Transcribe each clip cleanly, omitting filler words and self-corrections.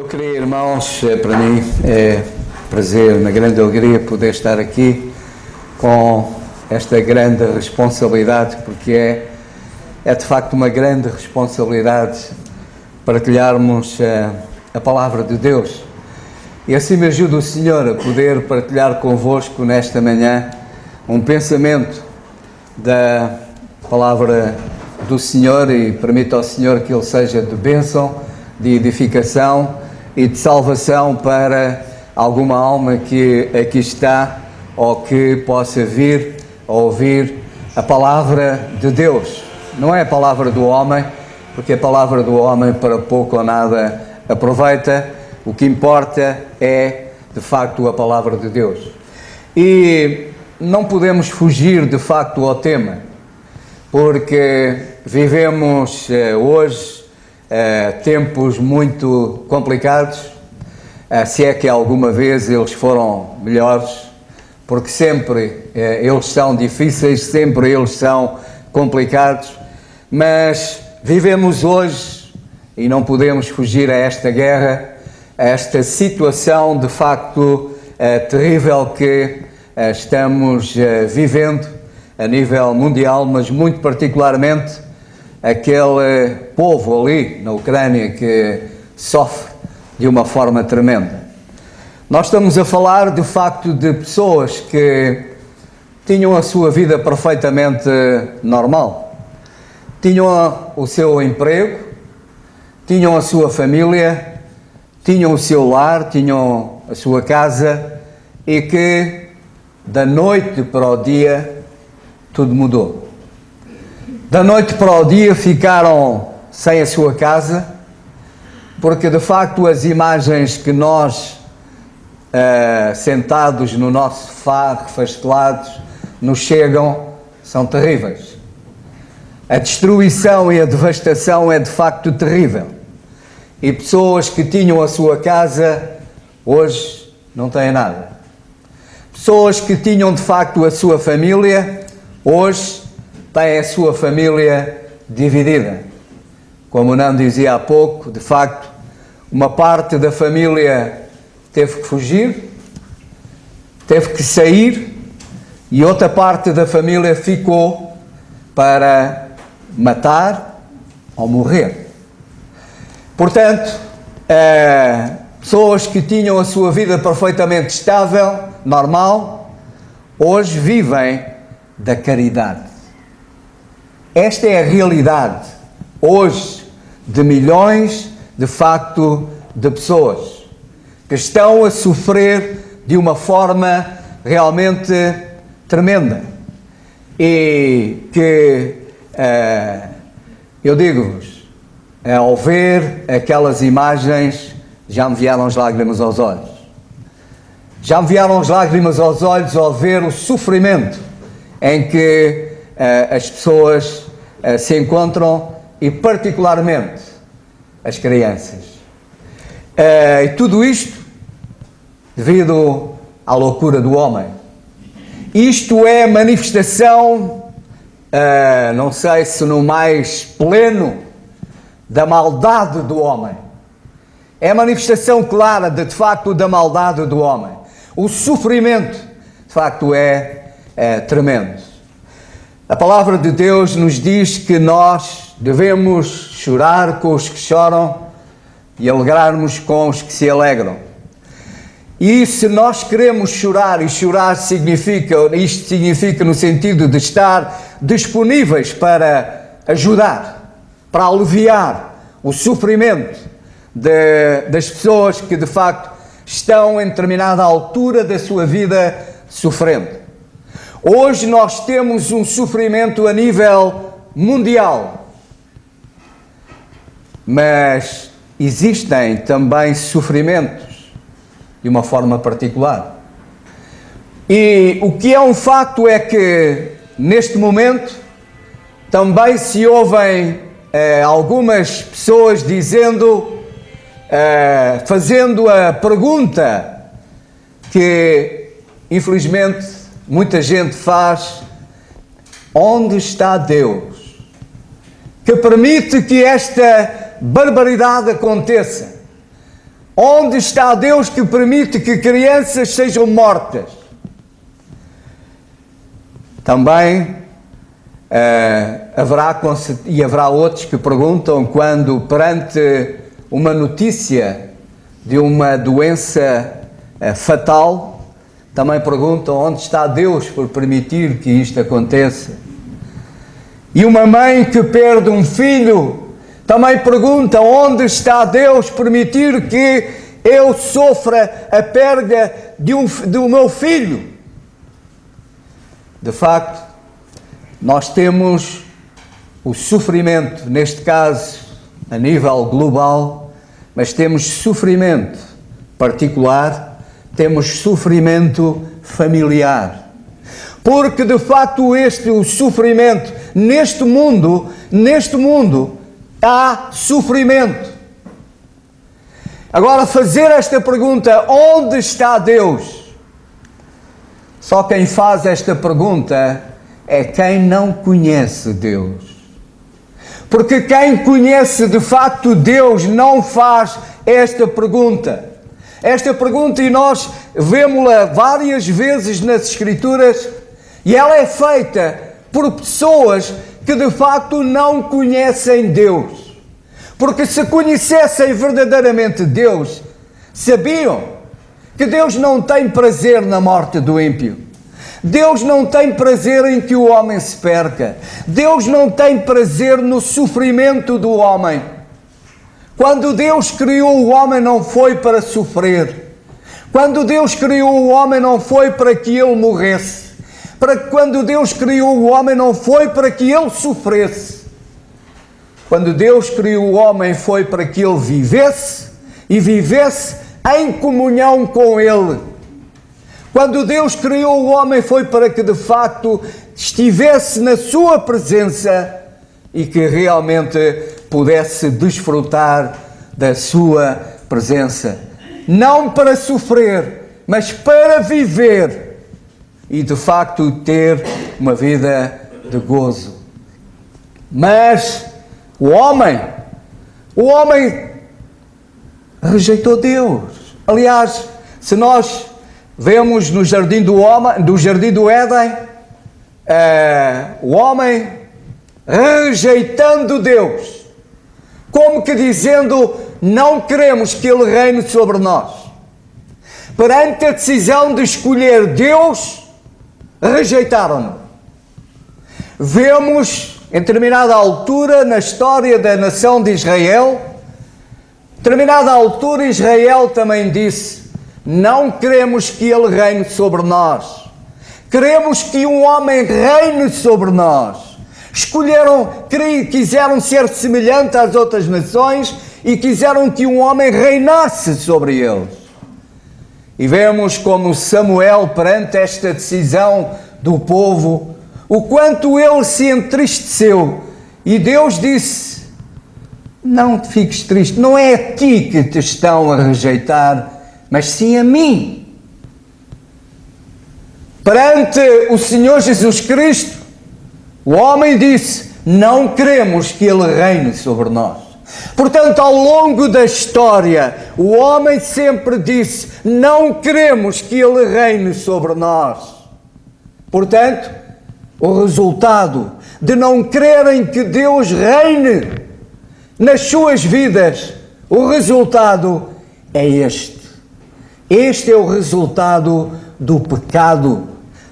Queria, irmãos, para mim é prazer, uma grande alegria poder estar aqui com esta grande responsabilidade, porque é de facto uma grande responsabilidade partilharmos a palavra de Deus. E assim me ajuda o Senhor a poder partilhar convosco nesta manhã um pensamento da palavra do Senhor, e permita ao Senhor que Ele seja de bênção, de edificação e de salvação para alguma alma que aqui está ou que possa vir a ouvir a palavra de Deus. Não é a palavra do homem, porque a palavra do homem para pouco ou nada aproveita. O que importa é, de facto, a palavra de Deus. E não podemos fugir, de facto, ao tema, porque vivemos hoje tempos muito complicados, se é que alguma vez eles foram melhores, porque sempre eles são difíceis, sempre eles são complicados, mas vivemos hoje e não podemos fugir a esta guerra, a esta situação de facto terrível que estamos vivendo a nível mundial, mas muito particularmente aquele povo ali na Ucrânia que sofre de uma forma tremenda. Nós estamos a falar de facto de pessoas que tinham a sua vida perfeitamente normal, tinham o seu emprego, tinham a sua família, tinham o seu lar, tinham a sua casa, e que da noite para o dia tudo mudou. Da noite para o dia ficaram sem a sua casa, porque de facto as imagens que nós, sentados no nosso sofá, refastelados, nos chegam, são terríveis. A destruição e a devastação é de facto terrível. E pessoas que tinham a sua casa, hoje não têm nada. Pessoas que tinham de facto a sua família, hoje têm a sua família dividida. Como o Nando dizia há pouco, de facto, uma parte da família teve que fugir, teve que sair, e outra parte da família ficou para matar ou morrer. Portanto, pessoas que tinham a sua vida perfeitamente estável, normal, hoje vivem da caridade. Esta é a realidade, hoje, de milhões, de facto, de pessoas que estão a sofrer de uma forma realmente tremenda. E que, eu digo-vos, ao ver aquelas imagens, já me vieram as lágrimas aos olhos. Já me vieram as lágrimas aos olhos ao ver o sofrimento em que as pessoas se encontram, e particularmente as crianças. E tudo isto devido à loucura do homem. Isto é manifestação, não sei se no mais pleno, da maldade do homem. É a manifestação clara de facto da maldade do homem. O sofrimento de facto é tremendo. A palavra de Deus nos diz que nós devemos chorar com os que choram e alegrarmos com os que se alegram. E se nós queremos chorar, e chorar isto significa no sentido de estar disponíveis para ajudar, para aliviar o sofrimento das pessoas que de facto estão em determinada altura da sua vida sofrendo. Hoje nós temos um sofrimento a nível mundial, mas existem também sofrimentos de uma forma particular. E o que é um facto é que, neste momento, também se ouvem algumas pessoas dizendo, fazendo a pergunta que, infelizmente, muita gente faz: onde está Deus que permite que esta barbaridade aconteça? Onde está Deus que permite que crianças sejam mortas? Também haverá outros que perguntam quando, perante uma notícia de uma doença fatal, também perguntam onde está Deus por permitir que isto aconteça. E uma mãe que perde um filho também pergunta onde está Deus permitir que eu sofra a perda do meu filho. De facto, nós temos o sofrimento, neste caso a nível global, mas temos sofrimento particular, temos sofrimento familiar. Porque de facto o sofrimento neste mundo há sofrimento. Agora, fazer esta pergunta, onde está Deus? Só quem faz esta pergunta é quem não conhece Deus. Porque quem conhece de facto Deus não faz esta pergunta. Esta pergunta, e nós vemos-la várias vezes nas Escrituras, e ela é feita por pessoas que de facto não conhecem Deus. Porque se conhecessem verdadeiramente Deus, sabiam que Deus não tem prazer na morte do ímpio. Deus não tem prazer em que o homem se perca. Deus não tem prazer no sofrimento do homem. Quando Deus criou o homem não foi para sofrer. Quando Deus criou o homem não foi para que ele morresse. Quando Deus criou o homem não foi para que ele sofresse. Quando Deus criou o homem foi para que ele vivesse e vivesse em comunhão com ele. Quando Deus criou o homem foi para que de facto estivesse na sua presença e que realmente pudesse desfrutar da sua presença. Não para sofrer, mas para viver e de facto ter uma vida de gozo. Mas o homem rejeitou Deus. Aliás, se nós vemos no jardim do Éden, o homem rejeitando Deus, como que dizendo, não queremos que Ele reine sobre nós. Perante a decisão de escolher Deus, rejeitaram-no. Vemos, em determinada altura, na história da nação de Israel, em determinada altura Israel também disse, não queremos que Ele reine sobre nós. Queremos que um homem reine sobre nós. Quiseram ser semelhantes às outras nações e quiseram que um homem reinasse sobre eles. E vemos como Samuel, perante esta decisão do povo, o quanto ele se entristeceu. E Deus disse, não te fiques triste, não é a ti que te estão a rejeitar, mas sim a mim. Perante o Senhor Jesus Cristo, o homem disse, não queremos que Ele reine sobre nós. Portanto, ao longo da história, o homem sempre disse, não queremos que Ele reine sobre nós. Portanto, o resultado de não quererem que Deus reine nas suas vidas, o resultado é este. Este é o resultado do pecado,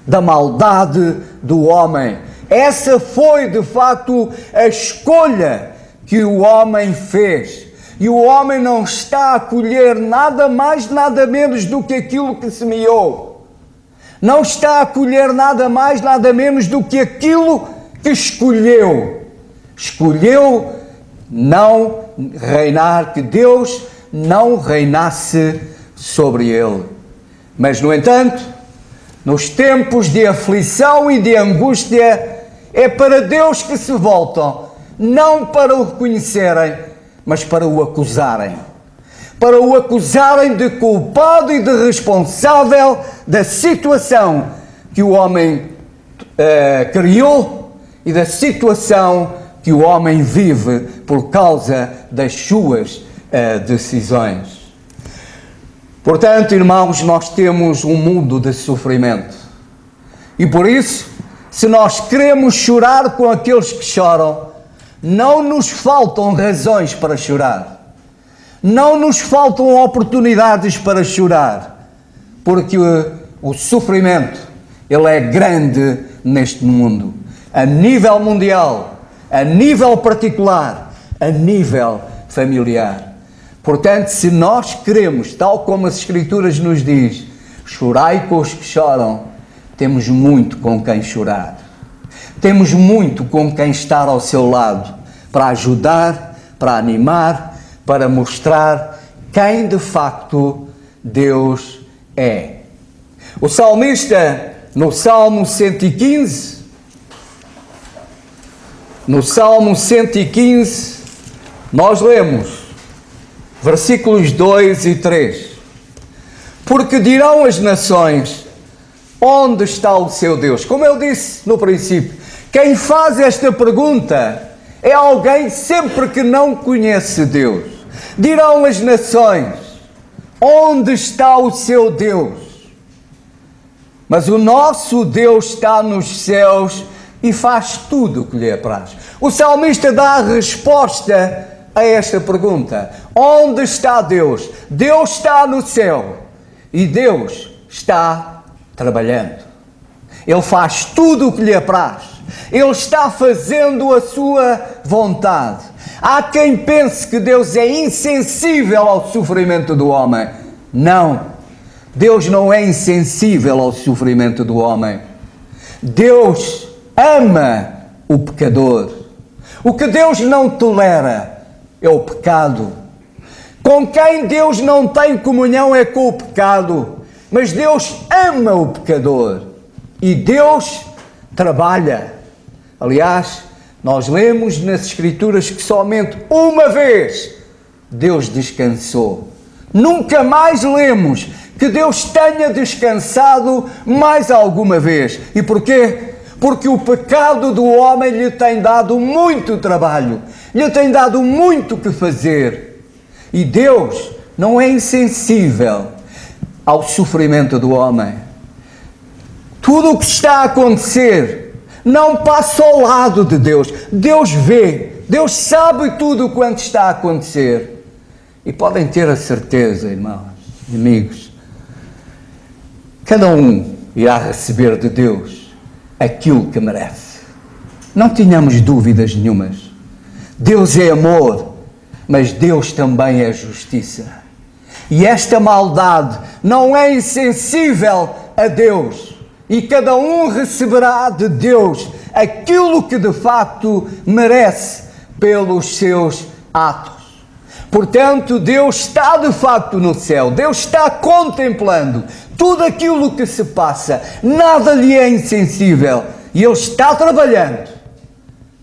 da maldade do homem. Essa foi, de facto, a escolha que o homem fez. E o homem não está a colher nada mais, nada menos do que aquilo que semeou. Não está a colher nada mais, nada menos do que aquilo que escolheu. Escolheu não reinar, que Deus não reinasse sobre ele. Mas, no entanto, nos tempos de aflição e de angústia, é para Deus que se voltam, não para o reconhecerem, mas para o acusarem. Para o acusarem de culpado e de responsável da situação que o homem criou e da situação que o homem vive por causa das suas decisões. Portanto, irmãos, nós temos um mundo de sofrimento. E por isso, se nós queremos chorar com aqueles que choram, não nos faltam razões para chorar. Não nos faltam oportunidades para chorar. Porque o sofrimento, ele é grande neste mundo. A nível mundial, a nível particular, a nível familiar. Portanto, se nós queremos, tal como as Escrituras nos diz, chorai com os que choram, temos muito com quem chorar. Temos muito com quem estar ao seu lado, para ajudar, para animar, para mostrar quem de facto Deus é. O salmista, no Salmo 115, nós lemos versículos 2 e 3. Porque dirão as nações, onde está o seu Deus? Como eu disse no princípio, quem faz esta pergunta é alguém sempre que não conhece Deus. Dirão as nações, onde está o seu Deus? Mas o nosso Deus está nos céus e faz tudo o que lhe apraz. O salmista dá a resposta a esta pergunta. Onde está Deus? Deus está no céu e Deus está trabalhando. Ele faz tudo o que lhe apraz. Ele está fazendo a sua vontade. Há quem pense que Deus é insensível ao sofrimento do homem. Não. Deus não é insensível ao sofrimento do homem. Deus ama o pecador. O que Deus não tolera é o pecado. Com quem Deus não tem comunhão é com o pecado. Mas Deus ama o pecador. E Deus trabalha. Aliás, nós lemos nas Escrituras que somente uma vez Deus descansou. Nunca mais lemos que Deus tenha descansado mais alguma vez. E porquê? Porque o pecado do homem lhe tem dado muito trabalho, lhe tem dado muito que fazer. E Deus não é insensível ao sofrimento do homem. Tudo o que está a acontecer não passa ao lado de Deus. Deus vê, Deus sabe tudo quanto está a acontecer. E podem ter a certeza, irmãos, amigos, cada um irá receber de Deus aquilo que merece. Não tenhamos dúvidas nenhumas. Deus é amor, mas Deus também é justiça. E esta maldade não é insensível a Deus. E cada um receberá de Deus aquilo que de facto merece pelos seus atos. Portanto, Deus está de facto no céu. Deus está contemplando tudo aquilo que se passa. Nada lhe é insensível. E Ele está trabalhando.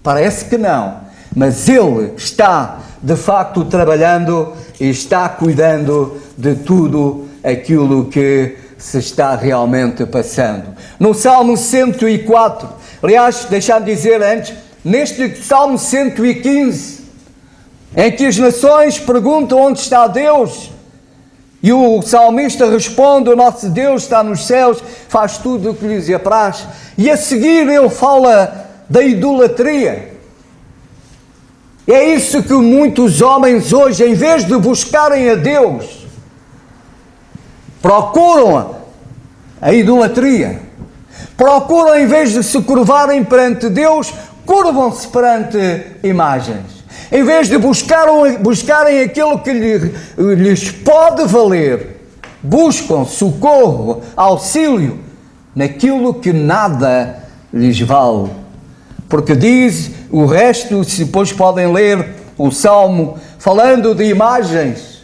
Parece que não, mas Ele está de facto trabalhando e está cuidando de tudo aquilo que se está realmente passando. No Salmo 104, aliás, deixar-me dizer antes, neste Salmo 115, em que as nações perguntam onde está Deus, e o salmista responde, o nosso Deus está nos céus, faz tudo o que lhes apraz. E a seguir ele fala da idolatria. É isso que muitos homens hoje, em vez de buscarem a Deus, procuram a idolatria. Procuram, em vez de se curvarem perante Deus, curvam-se perante imagens. Em vez de buscarem aquilo que lhes pode valer, buscam socorro, auxílio, naquilo que nada lhes vale. Porque diz o resto, se depois podem ler o Salmo, falando de imagens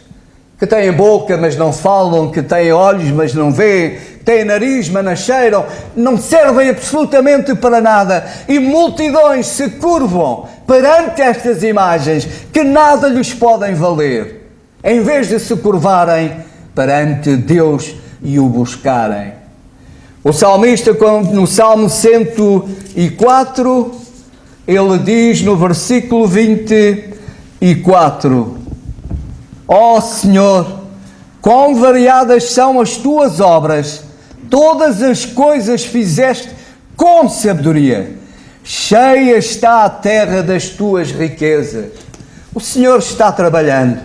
que têm boca, mas não falam, que têm olhos, mas não veem, que têm nariz, mas não cheiram, não servem absolutamente para nada. E multidões se curvam perante estas imagens que nada lhes podem valer, em vez de se curvarem perante Deus e o buscarem. O salmista, no Salmo 104, ele diz no versículo 24: Ó Senhor, quão variadas são as tuas obras, todas as coisas fizeste com sabedoria. Cheia está a terra das tuas riquezas. O Senhor está trabalhando,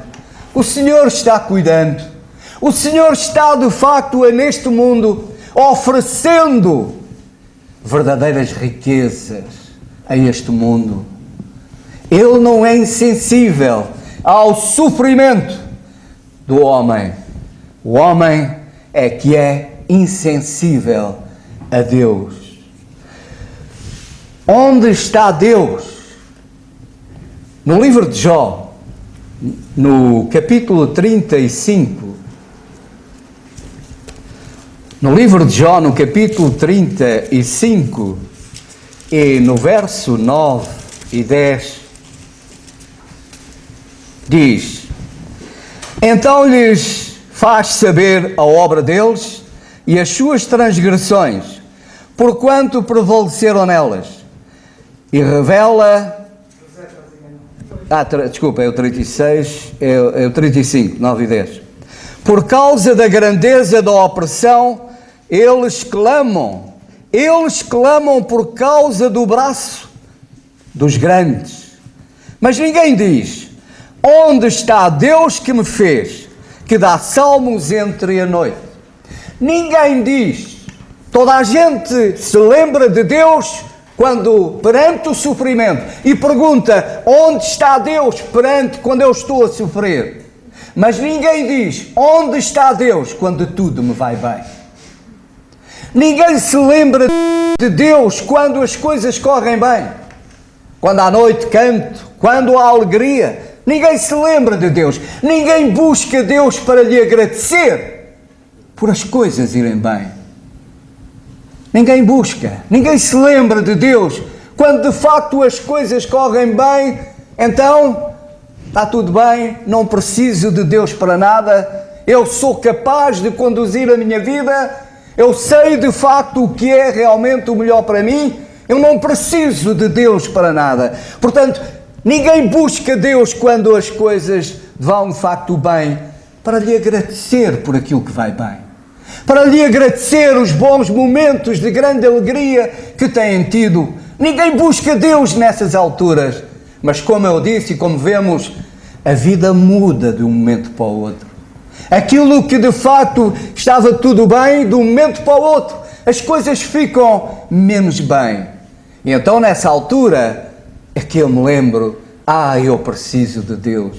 o Senhor está cuidando, o Senhor está de facto neste mundo oferecendo verdadeiras riquezas a este mundo. Ele não é insensível ao sofrimento do homem. O homem é que é insensível a Deus. Onde está Deus? No livro de Jó, no capítulo 35, no livro de Jó, no capítulo 35, e no verso 9 e 10, diz: então lhes faz saber a obra deles e as suas transgressões, porquanto prevaleceram nelas, e revela... desculpa, é o 36, é o 35, 9 e 10. Por causa da grandeza da opressão, eles clamam por causa do braço dos grandes. Mas ninguém diz: onde está Deus que me fez, que dá salmos entre a noite? Ninguém diz. Toda a gente se lembra de Deus quando perante o sofrimento e pergunta: onde está Deus perante quando eu estou a sofrer? Mas ninguém diz: onde está Deus quando tudo me vai bem? Ninguém se lembra de Deus quando as coisas correm bem, quando à noite canto, quando há alegria. Ninguém se lembra de Deus, ninguém busca Deus para lhe agradecer por as coisas irem bem. Ninguém busca, ninguém se lembra de Deus quando de facto as coisas correm bem. Então, está tudo bem, não preciso de Deus para nada, eu sou capaz de conduzir a minha vida, eu sei de facto o que é realmente o melhor para mim, eu não preciso de Deus para nada. Portanto, ninguém busca Deus quando as coisas vão de facto bem, para lhe agradecer por aquilo que vai bem, para lhe agradecer os bons momentos de grande alegria que têm tido. Ninguém busca Deus nessas alturas, mas como eu disse e como vemos, a vida muda de um momento para o outro. Aquilo que de facto estava tudo bem, de um momento para o outro, as coisas ficam menos bem. E então nessa altura é que eu me lembro: eu preciso de Deus.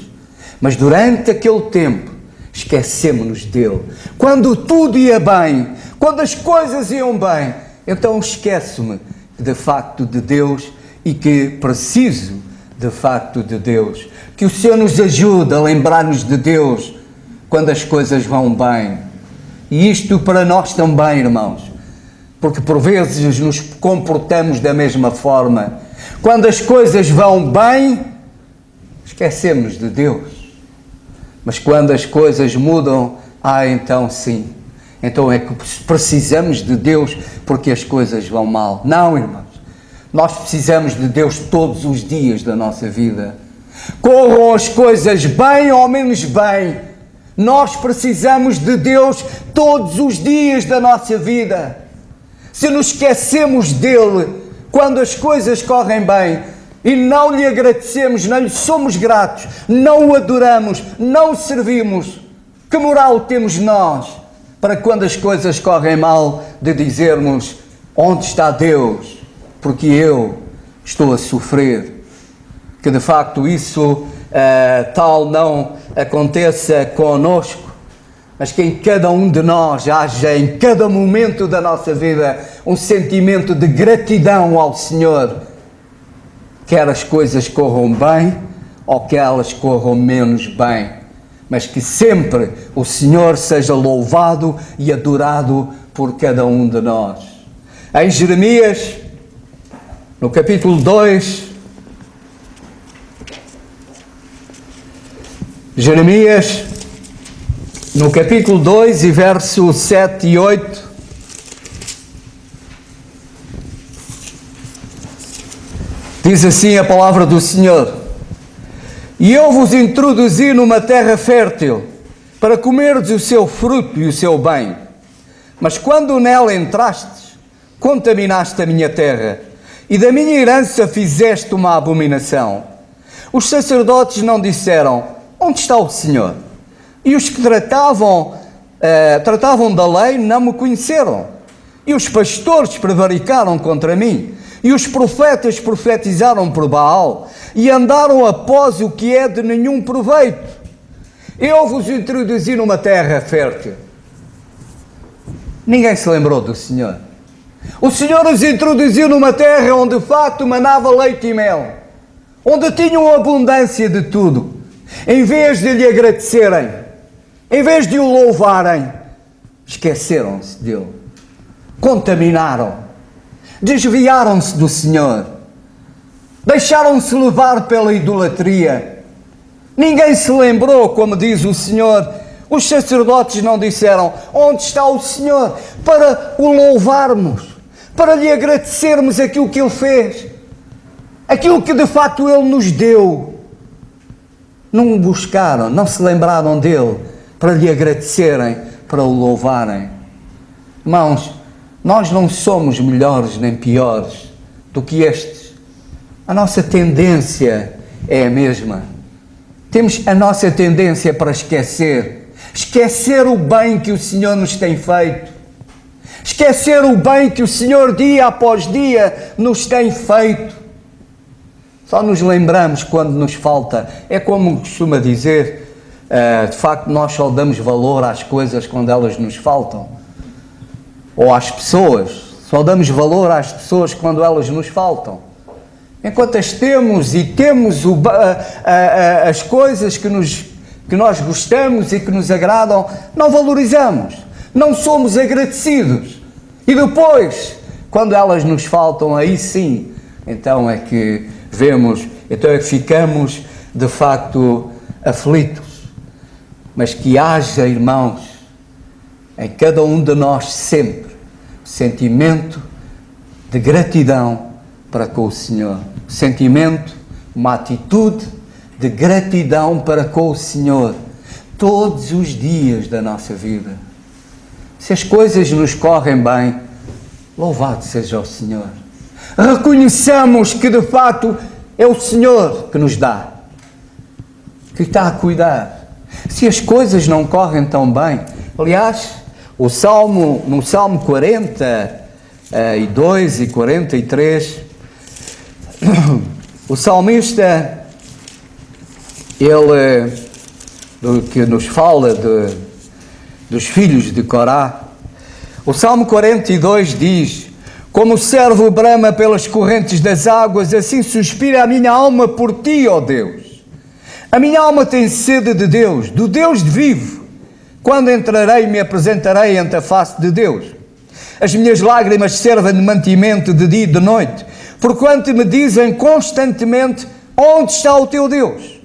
Mas durante aquele tempo esquecemos-nos dele. Quando tudo ia bem, quando as coisas iam bem, então esqueço-me de facto de Deus e que preciso de facto de Deus. Que o Senhor nos ajude a lembrar-nos de Deus quando as coisas vão bem. E isto para nós também, irmãos, porque por vezes nos comportamos da mesma forma. Quando as coisas vão bem, esquecemos de Deus. Mas quando as coisas mudam, então sim. Então é que precisamos de Deus porque as coisas vão mal. Não, irmãos. Nós precisamos de Deus todos os dias da nossa vida. Corram as coisas bem ou menos bem, nós precisamos de Deus todos os dias da nossa vida. Se nos esquecemos dele quando as coisas correm bem e não lhe agradecemos, não lhe somos gratos, não o adoramos, não o servimos, que moral temos nós para quando as coisas correm mal de dizermos: onde está Deus? Porque eu estou a sofrer. Que de facto isso tal não aconteça conosco, mas que em cada um de nós haja em cada momento da nossa vida um sentimento de gratidão ao Senhor, quer as coisas corram bem ou que elas corram menos bem, mas que sempre o Senhor seja louvado e adorado por cada um de nós. Em Jeremias, no capítulo 2, Jeremias, no capítulo 2 e verso 7 e 8, diz assim a palavra do Senhor: e eu vos introduzi numa terra fértil, para comeres o seu fruto e o seu bem. Mas quando nela entrastes, contaminaste a minha terra, e da minha herança fizeste uma abominação. Os sacerdotes não disseram: onde está o Senhor? E os que tratavam da lei não me conheceram. E os pastores prevaricaram contra mim. E os profetas profetizaram por Baal. E andaram após o que é de nenhum proveito. Eu vos introduzi numa terra fértil. Ninguém se lembrou do Senhor. O Senhor os introduziu numa terra onde de facto manava leite e mel, onde tinham abundância de tudo. Em vez de lhe agradecerem, em vez de o louvarem, esqueceram-se dele, contaminaram, desviaram-se do Senhor, deixaram-se levar pela idolatria. Ninguém se lembrou, como diz o Senhor. Os sacerdotes não disseram: onde está o Senhor? Para o louvarmos, para lhe agradecermos aquilo que Ele fez, aquilo que de facto Ele nos deu. Não o buscaram, não se lembraram dele, para lhe agradecerem, para o louvarem. Irmãos, nós não somos melhores nem piores do que estes. A nossa tendência é a mesma. Temos a nossa tendência para esquecer o bem que o Senhor nos tem feito, esquecer o bem que o Senhor dia após dia nos tem feito. Só nos lembramos quando nos falta. É como costuma dizer, de facto nós só damos valor às coisas quando elas nos faltam, ou às pessoas, só damos valor às pessoas quando elas nos faltam. Enquanto as temos e temos as coisas que nós gostamos e que nos agradam, não valorizamos, não somos agradecidos. E depois, quando elas nos faltam, aí sim, então é que vemos, então é que ficamos de facto aflitos. Mas que haja, irmãos, em cada um de nós sempre, sentimento de gratidão para com o Senhor. Sentimento, uma atitude de gratidão para com o Senhor, todos os dias da nossa vida. Se as coisas nos correm bem, louvado seja o Senhor. Reconheçamos que de facto é o Senhor que nos dá, que está a cuidar. Se as coisas não correm tão bem, aliás, no Salmo 42 e 43, o salmista, ele que nos fala dos filhos de Corá, o Salmo 42 diz: como o servo brama pelas correntes das águas, assim suspira a minha alma por ti, ó Deus. A minha alma tem sede de Deus, do Deus vivo. Quando entrarei e me apresentarei ante a face de Deus? As minhas lágrimas servem de mantimento de dia e de noite, porquanto me dizem constantemente: onde está o teu Deus?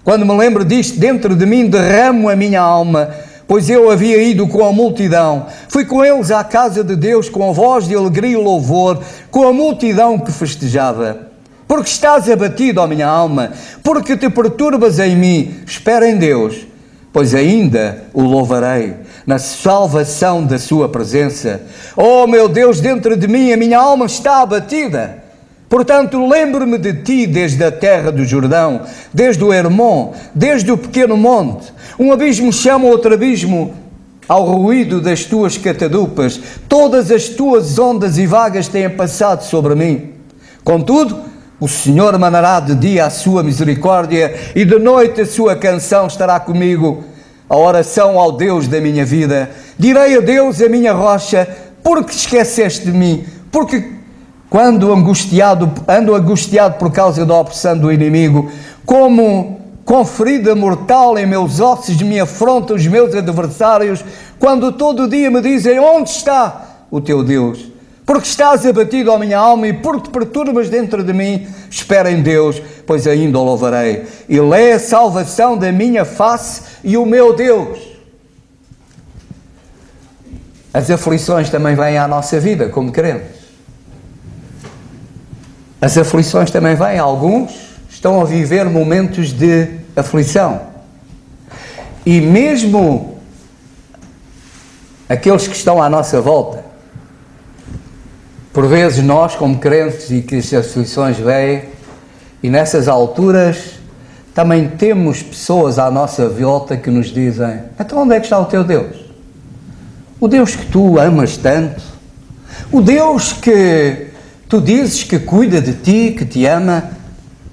Quando me lembro disto, dentro de mim derramo a minha alma, pois eu havia ido com a multidão. Fui com eles à casa de Deus, com a voz de alegria e louvor, com a multidão que festejava. Porque estás abatido, ó minha alma, porque te perturbas em mim. Espera em Deus, pois ainda o louvarei, na salvação da sua presença. Oh meu Deus, dentro de mim a minha alma está abatida. Portanto, lembro-me de ti desde a terra do Jordão, desde o Hermon, desde o pequeno monte. Um abismo chama outro abismo ao ruído das tuas catadupas. Todas as tuas ondas e vagas têm passado sobre mim. Contudo, o Senhor mandará de dia a sua misericórdia e de noite a sua canção estará comigo. A oração ao Deus da minha vida. Direi a Deus, a minha rocha: porque te esqueceste de mim? Porque quando ando angustiado por causa da opressão do inimigo, como com ferida mortal em meus ossos me afrontam os meus adversários, quando todo dia me dizem: onde está o teu Deus? Porque estás abatido, ó minha alma, e porque te perturbas dentro de mim. Espera em Deus, pois ainda o louvarei. Ele é a salvação da minha face e o meu Deus. As aflições também vêm à nossa vida, como crentes. As aflições também vêm. Alguns estão a viver momentos de aflição. E mesmo aqueles que estão à nossa volta, por vezes nós, como crentes, e que as aflições vêm, e nessas alturas também temos pessoas à nossa volta que nos dizem: então onde é que está o teu Deus? O Deus que tu amas tanto? O Deus que tu dizes que cuida de ti, que te ama?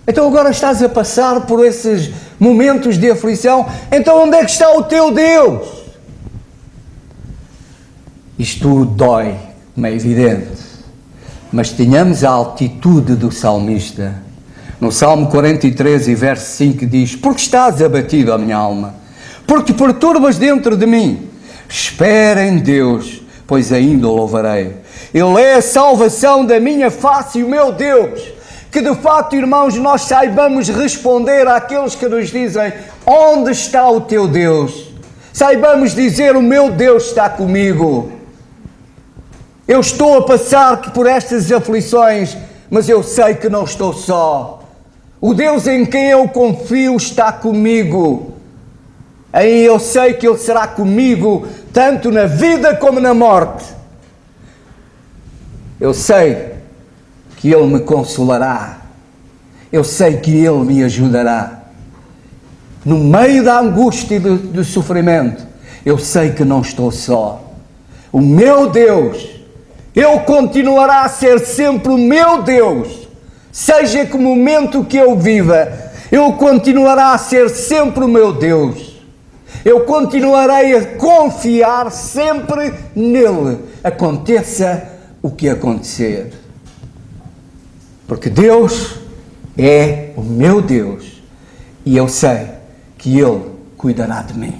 Então agora estás a passar por esses momentos de aflição, então onde é que está o teu Deus? Isto dói, como é evidente, mas tenhamos a altitude do salmista. No Salmo 43 e verso 5 diz: porque estás abatido, a minha alma? Porque perturbas dentro de mim? Espera em Deus, pois ainda o louvarei. Ele é a salvação da minha face e o meu Deus. Que de facto, irmãos, nós saibamos responder àqueles que nos dizem: onde está o teu Deus? Saibamos dizer: o meu Deus está comigo. Eu estou a passar por estas aflições, mas eu sei que não estou só. O Deus em quem eu confio está comigo. Aí eu sei que Ele será comigo, tanto na vida como na morte. Eu sei que Ele me consolará. Eu sei que Ele me ajudará. No meio da angústia e do sofrimento, eu sei que não estou só. O meu Deus, Ele continuará a ser sempre o meu Deus. Seja que momento que eu viva, Ele continuará a ser sempre o meu Deus. Eu continuarei a confiar sempre nele, aconteça o que acontecer. Porque Deus é o meu Deus e eu sei que Ele cuidará de mim.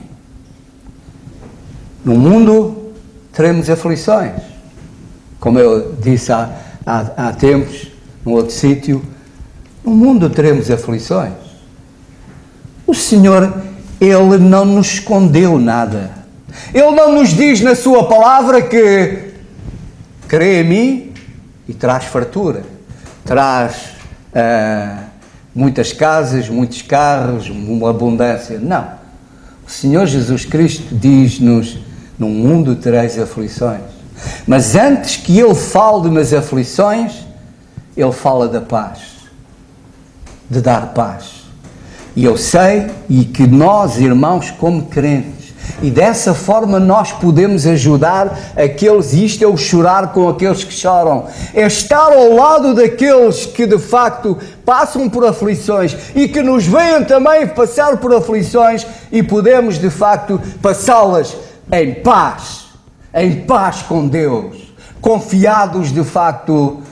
No mundo teremos aflições, como eu disse há tempos, num outro sítio. No mundo teremos aflições. O Senhor, Ele não nos escondeu nada. Ele não nos diz na sua palavra que crê em mim e traz fartura, traz muitas casas, muitos carros, uma abundância. Não. O Senhor Jesus Cristo diz-nos: no mundo tereis aflições. Mas antes que Ele fale nas aflições, Ele fala da paz, de dar paz. E eu sei, e que nós, irmãos, como crentes, e dessa forma nós podemos ajudar aqueles, isto é o chorar com aqueles que choram, é estar ao lado daqueles que de facto passam por aflições e que nos veem também passar por aflições, e podemos de facto passá-las em paz com Deus, confiados de facto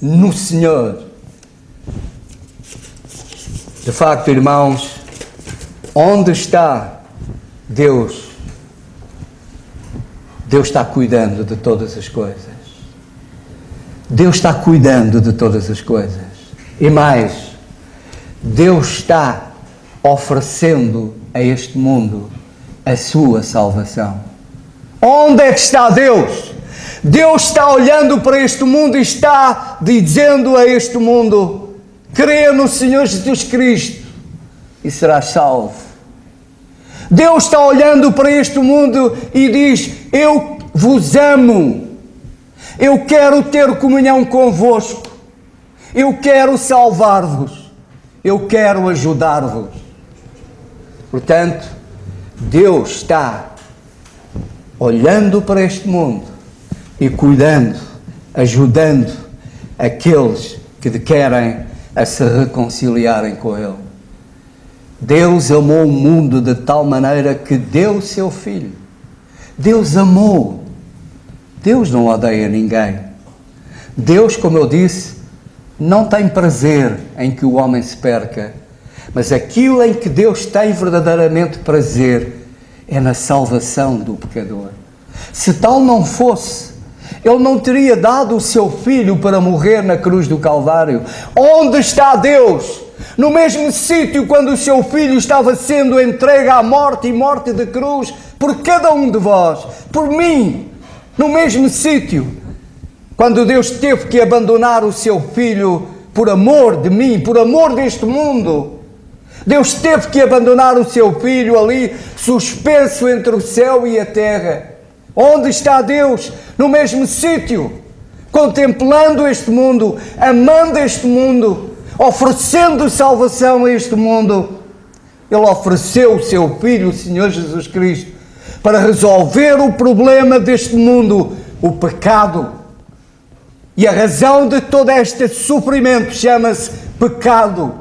no Senhor. De facto, irmãos, onde está Deus? Deus está cuidando de todas as coisas. Deus está cuidando de todas as coisas. E mais, Deus está oferecendo a este mundo a sua salvação. Onde é que está Deus? Deus está olhando para este mundo e está dizendo a este mundo: crê no Senhor Jesus Cristo e serás salvo. Deus está olhando para este mundo e diz: eu vos amo, eu quero ter comunhão convosco, eu quero salvar-vos, eu quero ajudar-vos. Portanto, Deus está olhando para este mundo e cuidando, ajudando aqueles que querem a se reconciliarem com Ele. Deus amou o mundo de tal maneira que deu o seu Filho. Deus amou. Deus não odeia ninguém. Deus, como eu disse, não tem prazer em que o homem se perca, mas aquilo em que Deus tem verdadeiramente prazer é na salvação do pecador. Se tal não fosse, Ele não teria dado o seu Filho para morrer na cruz do Calvário. Onde está Deus? No mesmo sítio quando o seu Filho estava sendo entregue à morte, e morte de cruz, por cada um de vós, por mim, no mesmo sítio, quando Deus teve que abandonar o seu Filho por amor de mim, por amor deste mundo. Deus teve que abandonar o seu filho ali, suspenso entre o céu e a terra. Onde está Deus? No mesmo sítio, contemplando este mundo, amando este mundo, oferecendo salvação a este mundo. Ele ofereceu o seu Filho, o Senhor Jesus Cristo, para resolver o problema deste mundo, o pecado. E a razão de todo este sofrimento chama-se pecado.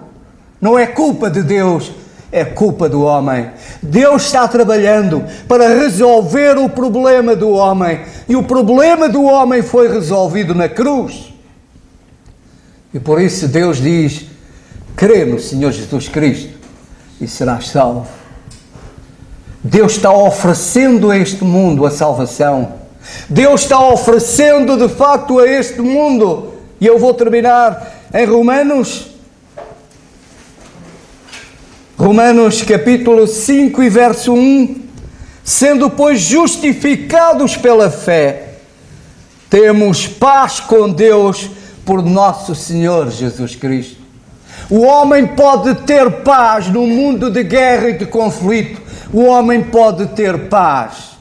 Não é culpa de Deus, é culpa do homem. Deus está trabalhando para resolver o problema do homem. E o problema do homem foi resolvido na cruz. E por isso Deus diz: crê no Senhor Jesus Cristo e serás salvo. Deus está oferecendo a este mundo a salvação. Deus está oferecendo de facto a este mundo. E eu vou terminar em Romanos capítulo 5 e verso 1. Sendo, pois, justificados pela fé, temos paz com Deus por nosso Senhor Jesus Cristo. O homem pode ter paz no mundo de guerra e de conflito. O homem pode ter paz.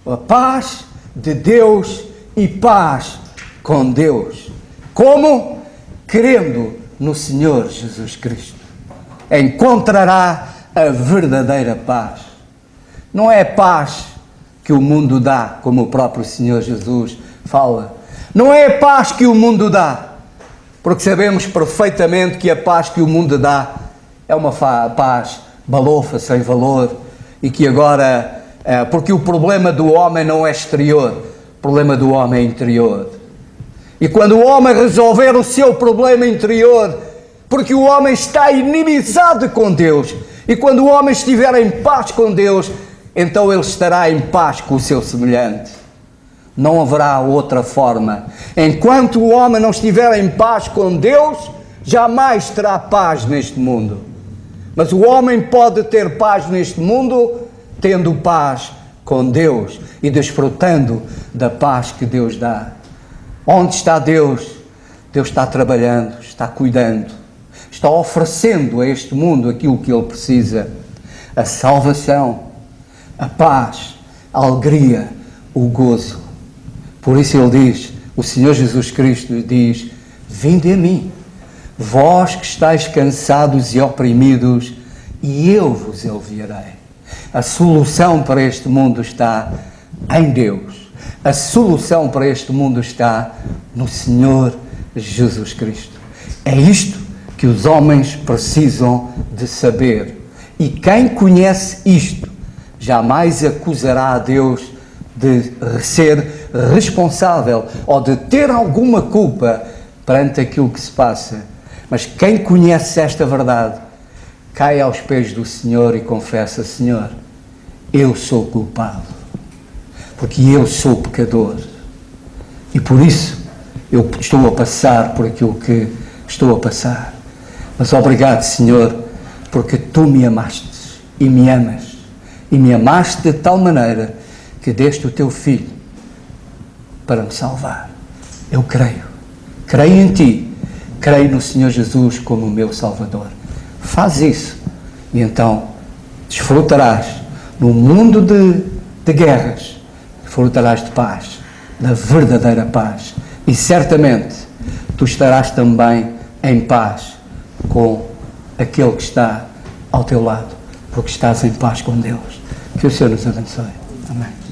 A paz de Deus e paz com Deus. Como? Crendo no Senhor Jesus Cristo. Encontrará a verdadeira paz. Não é paz que o mundo dá, como o próprio Senhor Jesus fala. Não é a paz que o mundo dá, porque sabemos perfeitamente que a paz que o mundo dá é uma paz balofa, sem valor, e que agora, porque o problema do homem não é exterior, o problema do homem é interior. E quando o homem resolver o seu problema interior, porque o homem está inimizado com Deus, e quando o homem estiver em paz com Deus, então ele estará em paz com o seu semelhante. Não haverá outra forma. Enquanto o homem não estiver em paz com Deus, jamais terá paz neste mundo. Mas o homem pode ter paz neste mundo, tendo paz com Deus e desfrutando da paz que Deus dá. Onde está Deus? Deus está trabalhando, está cuidando, está oferecendo a este mundo aquilo que ele precisa: a salvação, a paz, a alegria, o gozo. Por isso ele diz, o Senhor Jesus Cristo diz: vinde a mim, vós que estáis cansados e oprimidos, e eu vos aliviarei. A solução para este mundo está em Deus. A solução para este mundo está no Senhor Jesus Cristo. É isto que os homens precisam de saber. E quem conhece isto jamais acusará a Deus de ser responsável ou de ter alguma culpa perante aquilo que se passa. Mas quem conhece esta verdade cai aos pés do Senhor e confessa: Senhor, eu sou culpado, porque eu sou pecador, e por isso eu estou a passar por aquilo que estou a passar. Mas obrigado, Senhor, porque Tu me amaste e me amas, e me amaste de tal maneira que deste o Teu Filho para me salvar. Eu creio em Ti, creio no Senhor Jesus como o meu Salvador. Faz isso e então desfrutarás no mundo de guerras, desfrutarás de paz, da verdadeira paz, e certamente tu estarás também em paz com aquele que está ao teu lado, porque estás em paz com Deus. Que o Senhor nos abençoe. Amém.